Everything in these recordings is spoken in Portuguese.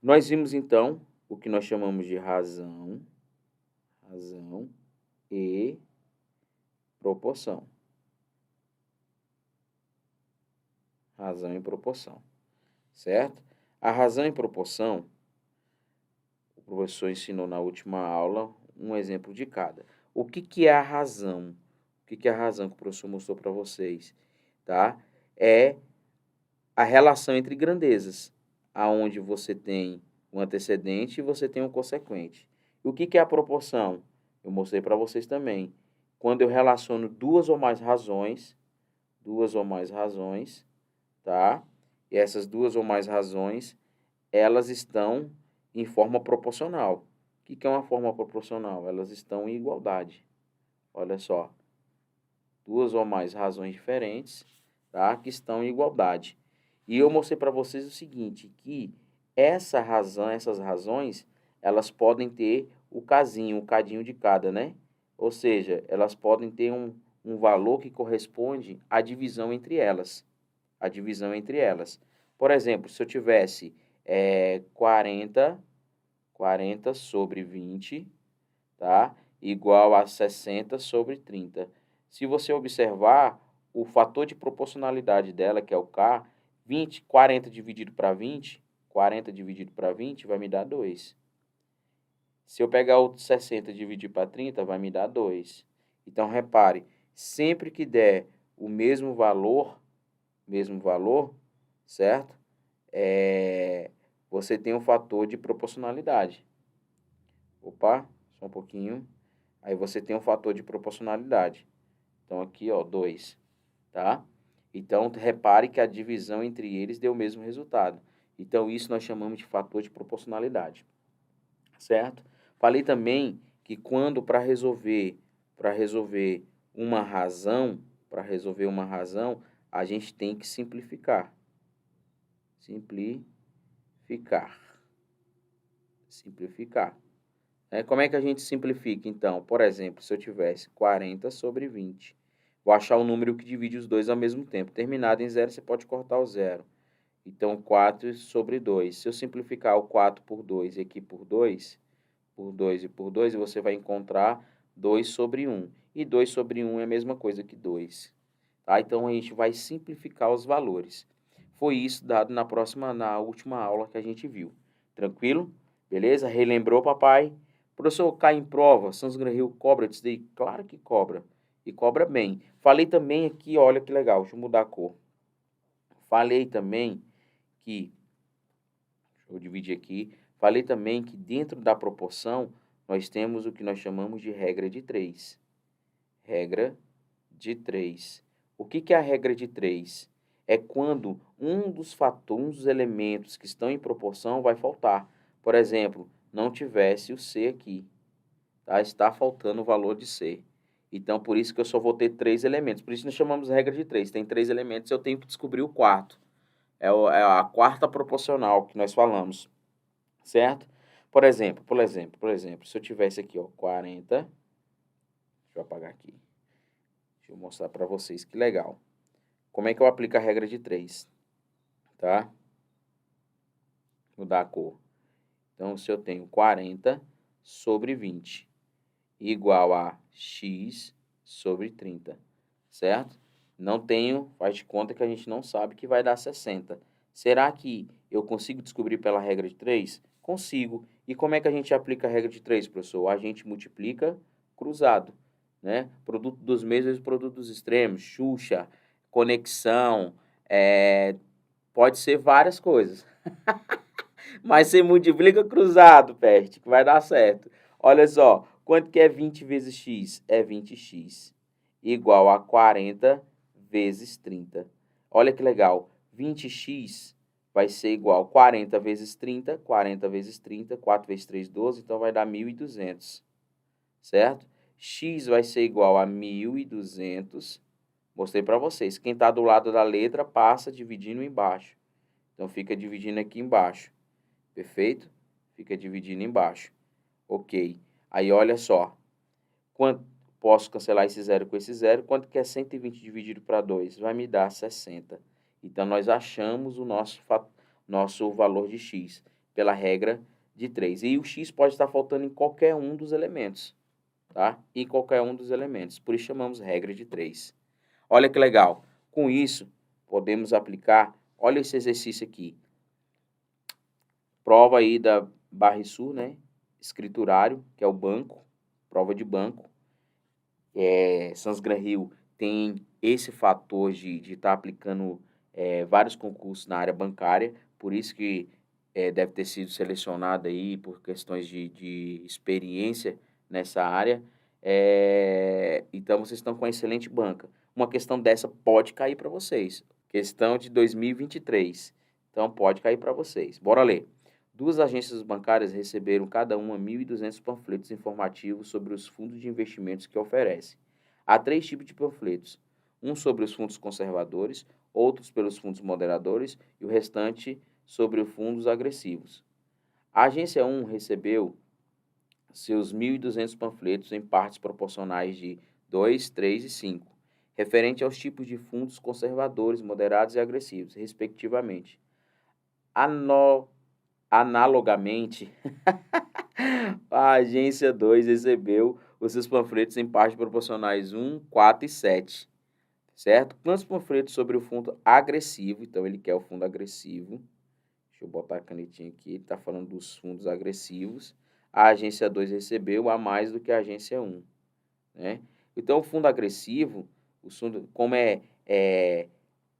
Nós vimos, então, o que nós chamamos de razão e proporção. Razão e proporção, certo? A razão e proporção, o professor ensinou na última aula um exemplo de cada. O que é a razão? O que é a razão que o professor mostrou para vocês? Tá? É a relação entre grandezas, aonde você tem um antecedente e você tem um consequente. E o que é a proporção? Eu mostrei para vocês também. Quando eu relaciono duas ou mais razões, tá? E essas duas ou mais razões, elas estão em forma proporcional. O que é uma forma proporcional? Elas estão em igualdade. Olha só, duas ou mais razões diferentes, tá? Que estão em igualdade. E eu mostrei para vocês o seguinte, que essas razões, elas podem ter o casinho, o cadinho de cada, né? Ou seja, elas podem ter um valor que corresponde à divisão entre elas. A divisão entre elas. Por exemplo, se eu tivesse 40 sobre 20, tá? Igual a 60 sobre 30. Se você observar, o fator de proporcionalidade dela, que é o K, 40 dividido para 20, 40 dividido para 20 vai me dar 2. Se eu pegar o 60 e dividir para 30, vai me dar 2. Então, repare, sempre que der o mesmo valor, certo? Você tem um fator de proporcionalidade. Opa, só um pouquinho. Aí você tem um fator de proporcionalidade. Então, aqui, ó, 2, tá? Então, repare que a divisão entre eles deu o mesmo resultado. Então, isso nós chamamos de fator de proporcionalidade, certo? Falei também que quando para resolver uma razão, a gente tem que simplificar. Simplificar. Como é que a gente simplifica, então? Por exemplo, se eu tivesse 40 sobre 20, vou achar o número que divide os dois ao mesmo tempo. Terminado em 0, você pode cortar o 0. Então, 4 sobre 2. Se eu simplificar o 4 por 2 e aqui por 2 e por 2, você vai encontrar 2 sobre 1. E 2 sobre 1 é a mesma coisa que 2. Tá? Então, a gente vai simplificar os valores. Foi isso dado na última aula que a gente viu. Tranquilo? Beleza? Relembrou, papai? Professor, cai em prova, São João do Rio cobra disso daí? Claro que cobra. E cobra bem. Falei também aqui, olha que legal, deixa eu mudar a cor. Falei também que, deixa eu dividir aqui, falei também que dentro da proporção, nós temos o que nós chamamos de regra de 3. Regra de 3. O que é a regra de 3? É quando um dos elementos que estão em proporção vai faltar. Por exemplo, não tivesse o C aqui. Tá? Está faltando o valor de C. Então, por isso que eu só vou ter 3 elementos. Por isso nós chamamos de regra de 3. Tem 3 elementos, eu tenho que descobrir o quarto. É a quarta proporcional que nós falamos. Certo? Por exemplo, se eu tivesse aqui, ó, 40. Deixa eu apagar aqui. Deixa eu mostrar para vocês que legal. Como é que eu aplico a regra de 3? Tá? Mudar a cor. Então, se eu tenho 40 sobre 20 igual a x sobre 30, certo? Não tenho, faz de conta que a gente não sabe que vai dar 60. Será que eu consigo descobrir pela regra de 3? Consigo. E como é que a gente aplica a regra de 3, professor? A gente multiplica cruzado, né? Produto dos meios vezes produto dos extremos, Xuxa, conexão, pode ser várias coisas. Mas você multiplica cruzado, Peste, que vai dar certo. Olha só, quanto que é 20 vezes x? É 20x igual a 40 vezes 30. Olha que legal, 20x vai ser igual a 40 vezes 30, 40 vezes 30, 4 vezes 3, 12, então vai dar 1.200, certo? X vai ser igual a 1.200, mostrei para vocês, quem está do lado da letra passa dividindo embaixo, então fica dividindo aqui embaixo. Perfeito? Fica dividindo embaixo. Ok. Aí, olha só. Posso cancelar esse zero com esse zero. Quanto que é 120 dividido para 2? Vai me dar 60. Então, nós achamos o nosso valor de x. pela regra de 3. E o x pode estar faltando em qualquer um dos elementos, tá? Em qualquer um dos elementos. Por isso chamamos regra de 3. Olha que legal. Com isso, podemos aplicar, olha esse exercício aqui. Prova aí da Barrisul, né? Escriturário, que é o banco, prova de banco. Sansgran-Hill tem esse fator de estar aplicando vários concursos na área bancária, por isso que deve ter sido selecionado aí por questões de experiência nessa área. Então, vocês estão com uma excelente banca. Uma questão dessa pode cair para vocês. Questão de 2023. Então, pode cair para vocês. Bora ler. 2 agências bancárias receberam cada uma 1.200 panfletos informativos sobre os fundos de investimentos que oferecem. Há 3 tipos de panfletos. Um sobre os fundos conservadores, outros pelos fundos moderadores e o restante sobre os fundos agressivos. A agência 1 recebeu seus 1.200 panfletos em partes proporcionais de 2, 3 e 5, referente aos tipos de fundos conservadores, moderados e agressivos, respectivamente. Analogamente, a agência 2 recebeu os seus panfletos em partes proporcionais 1, 4 e 7, certo? Quantos panfletos sobre o fundo agressivo? Então, ele quer o fundo agressivo. Deixa eu botar a canetinha aqui, ele está falando dos fundos agressivos. A agência 2 recebeu a mais do que a agência 1, né? Então, o fundo agressivo, como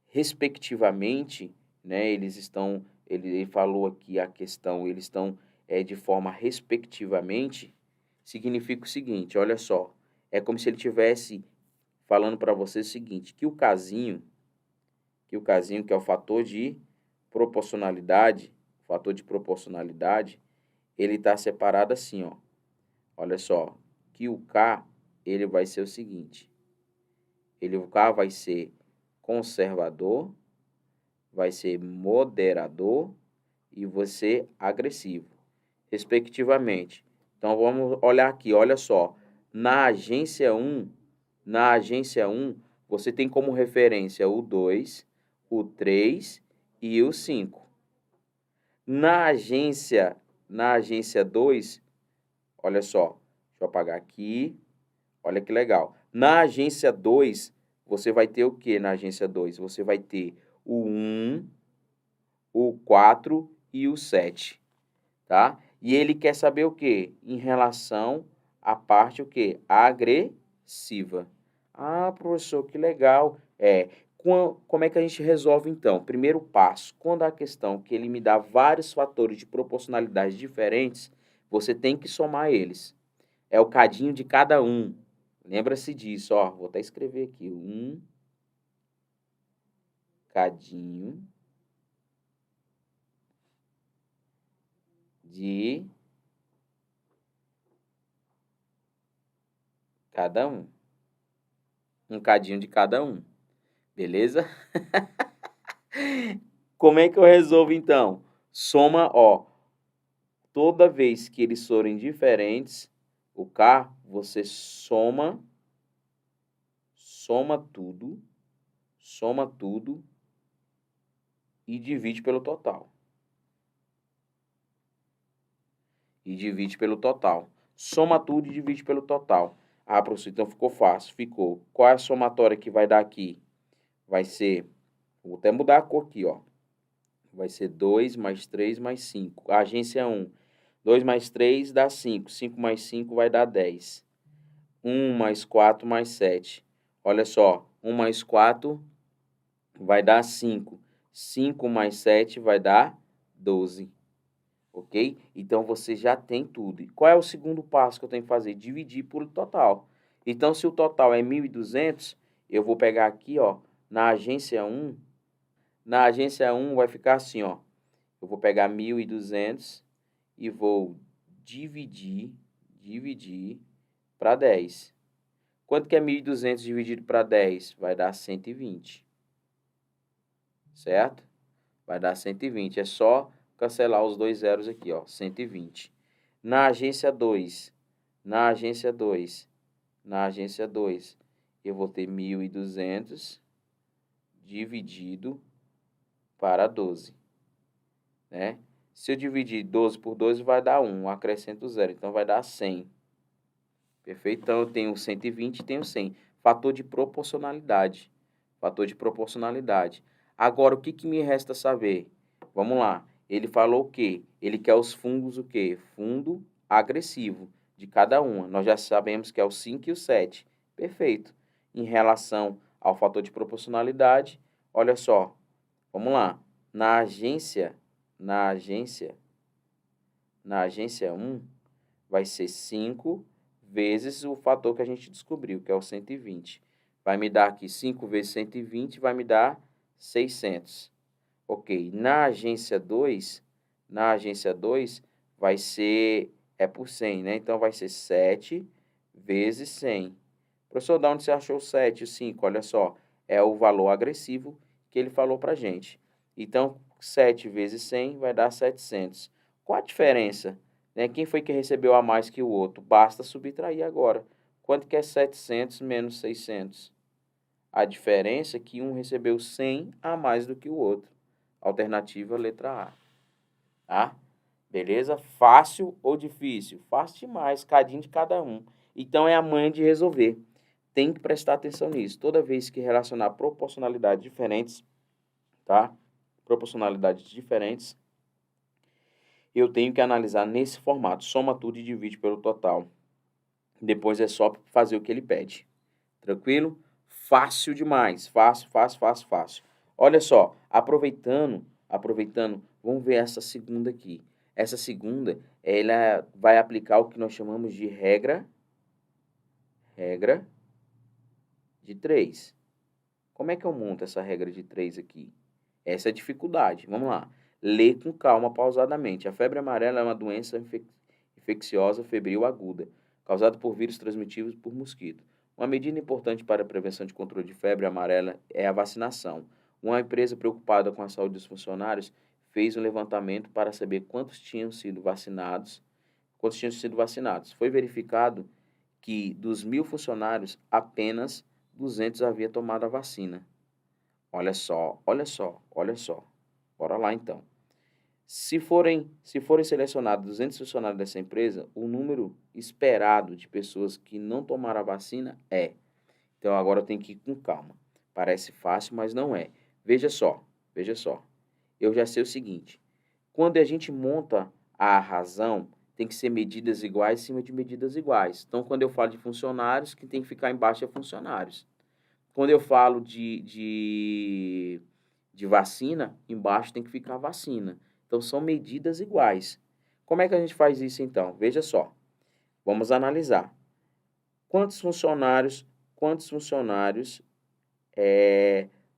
respectivamente, né, ele falou aqui a questão, eles estão de forma respectivamente, significa o seguinte, olha só, é como se ele estivesse falando para você o seguinte, que o casinho, que é o fator de proporcionalidade, ele está separado assim, ó. Olha só, que o K, ele vai ser o seguinte, o K vai ser conservador, vai ser moderador e você agressivo, respectivamente. Então, vamos olhar aqui, olha só. Na agência 1, você tem como referência o 2, o 3 e o 5. Na agência 2, olha só, deixa eu apagar aqui, olha que legal. Na agência 2, você vai ter o que na agência 2? Você vai ter o 1, o 4 e o 7, tá? E ele quer saber o quê? Em relação à parte o quê? Agressiva. Ah, professor, que legal. Como é que a gente resolve então? Primeiro passo, quando a questão que ele me dá vários fatores de proporcionalidade diferentes, você tem que somar eles. É o cadinho de cada um. Lembra-se disso, ó. Vou até escrever aqui. Um cadinho de cada um. Um cadinho de cada um. Beleza? Como é que eu resolvo, então? Soma, ó. Toda vez que eles forem diferentes, o K, você soma tudo e divide pelo total. Soma tudo e divide pelo total. Ah, professor, então ficou fácil. Ficou. Qual é a somatória que vai dar aqui? Vai ser, vou até mudar a cor aqui, ó. Vai ser 2 mais 3 mais 5. A agência 1. 2 mais 3 dá 5. 5 mais 5 vai dar 10. 1 mais 4 mais 7. Olha só, 1 mais 4 vai dar 5. 5 mais 7 vai dar 12. Ok? Então, você já tem tudo. E qual é o segundo passo que eu tenho que fazer? Dividir por total. Então, se o total é 1.200, eu vou pegar aqui, ó, na agência 1. Na agência 1 vai ficar assim, ó. Eu vou pegar 1.200 e vou dividir para 10. Quanto que é 1.200 dividido para 10? Vai dar 120. Certo? Vai dar 120. É só cancelar os 2 zeros aqui, ó, 120. Na agência 2, eu vou ter 1.200 dividido para 12, né? Se eu dividir 12 por 12, vai dar 1. Acrescento 0. Então, vai dar 100. Perfeito? Então, eu tenho 120 e tenho 100. Fator de proporcionalidade. Fator de proporcionalidade. Agora, o que, que me resta saber? Vamos lá. Ele falou o quê? Ele quer os fundos o quê? Fundo agressivo de cada uma. Nós já sabemos que é o 5 e o 7. Perfeito. Em relação ao fator de proporcionalidade, olha só. Vamos lá. Na agência 1, vai ser 5 vezes o fator que a gente descobriu, que é o 120. Vai me dar aqui 5 vezes 120, vai me dar 600. Ok. Na agência 2, vai ser, por 100, né? Então, vai ser 7 vezes 100. Professor, de onde você achou o 7 e o 5? Olha só, é o valor agressivo que ele falou para a gente. Então, 7 vezes 100 vai dar 700. Qual a diferença? Né? Quem foi que recebeu a mais que o outro? Basta subtrair agora. Quanto que é 700 menos 600? A diferença é que um recebeu 100 a mais do que o outro. Alternativa letra A. Tá? Beleza? Fácil ou difícil? Fácil demais, cadinho de cada um. Então, é a manha de resolver. Tem que prestar atenção nisso. Toda vez que relacionar proporcionalidades diferentes, tá? Proporcionalidades diferentes, eu tenho que analisar nesse formato. Soma tudo e divide pelo total. Depois é só fazer o que ele pede. Tranquilo? Fácil demais. Fácil, fácil, fácil, fácil. Olha só, aproveitando, vamos ver essa segunda aqui. Essa segunda, ela vai aplicar o que nós chamamos de regra de 3. Como é que eu monto essa regra de 3 aqui? Essa é a dificuldade. Vamos lá. Lê com calma, pausadamente. A febre amarela é uma doença infecciosa febril aguda, causada por vírus transmitidos por mosquito. Uma medida importante para a prevenção de controle de febre amarela é a vacinação. Uma empresa preocupada com a saúde dos funcionários fez um levantamento para saber quantos tinham sido vacinados. Foi verificado que dos 1.000 funcionários, apenas 200 havia tomado a vacina. Olha só, olha só, olha só. Bora lá, então. Se forem selecionados 200 funcionários dessa empresa, o número esperado de pessoas que não tomaram a vacina é. Então, agora eu tenho que ir com calma. Parece fácil, mas não é. Veja só. Eu já sei o seguinte. Quando a gente monta a razão, tem que ser medidas iguais em cima de medidas iguais. Então, quando eu falo de funcionários, quem tem que ficar embaixo é funcionários. Quando eu falo de vacina, embaixo tem que ficar vacina. Então, são medidas iguais. Como é que a gente faz isso, então? Veja só. Vamos analisar. Quantos funcionários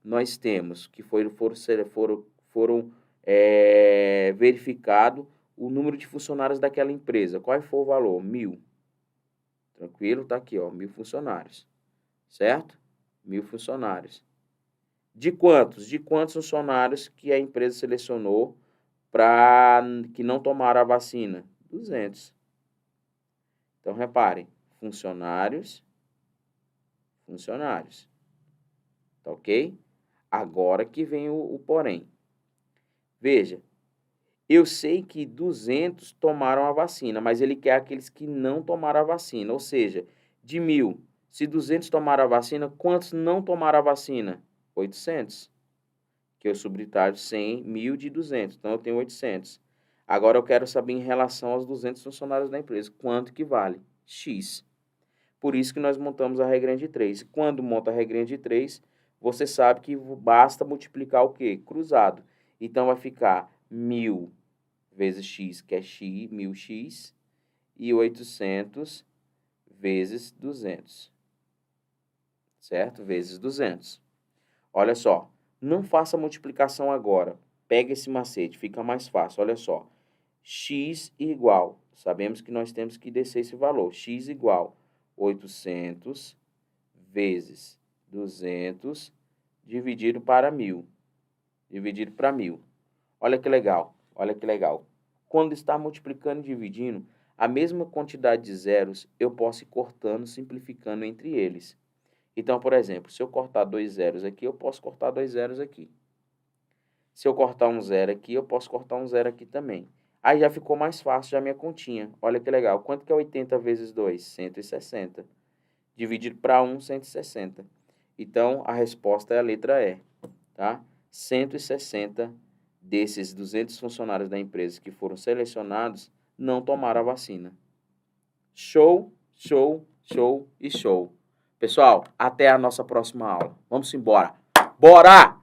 nós temos que foram verificado o número de funcionários daquela empresa? Qual foi o valor? 1.000. Tranquilo? Tá aqui, ó, 1.000 funcionários. Certo? 1.000 funcionários. De quantos? De quantos funcionários que a empresa selecionou para que não tomaram a vacina? 200. Então, reparem, funcionários. Tá ok? Agora que vem o porém. Veja, eu sei que 200 tomaram a vacina, mas ele quer aqueles que não tomaram a vacina. Ou seja, de 1.000, se 200 tomaram a vacina, quantos não tomaram a vacina? 800. Que eu subtraio 100, 1.000 de 200. Então, eu tenho 800. Agora, eu quero saber em relação aos 200 funcionários da empresa. Quanto que vale? X. Por isso que nós montamos a regrinha de 3. Quando monta a regrinha de 3, você sabe que basta multiplicar o quê? Cruzado. Então, vai ficar 1.000 vezes x, que é x, 1.000x, e 800 vezes 200. Certo? Vezes 200. Olha só. Não faça multiplicação agora. Pega esse macete, fica mais fácil. Olha só. X igual. Sabemos que nós temos que descer esse valor. X igual 800 vezes 200 dividido para 1.000. Dividido para 1.000. Olha que legal. Olha que legal. Quando está multiplicando e dividindo, a mesma quantidade de zeros eu posso ir cortando, simplificando entre eles. Então, por exemplo, se eu cortar 2 zeros aqui, eu posso cortar 2 zeros aqui. Se eu cortar um 0 aqui, eu posso cortar um 0 aqui também. Aí já ficou mais fácil já a minha continha. Olha que legal. Quanto que é 80 vezes 2? 160. Dividido para 1, 160. Então, a resposta é a letra E, tá? 160 desses 200 funcionários da empresa que foram selecionados não tomaram a vacina. Show, show, show e show. Pessoal, até a nossa próxima aula. Vamos embora. Bora!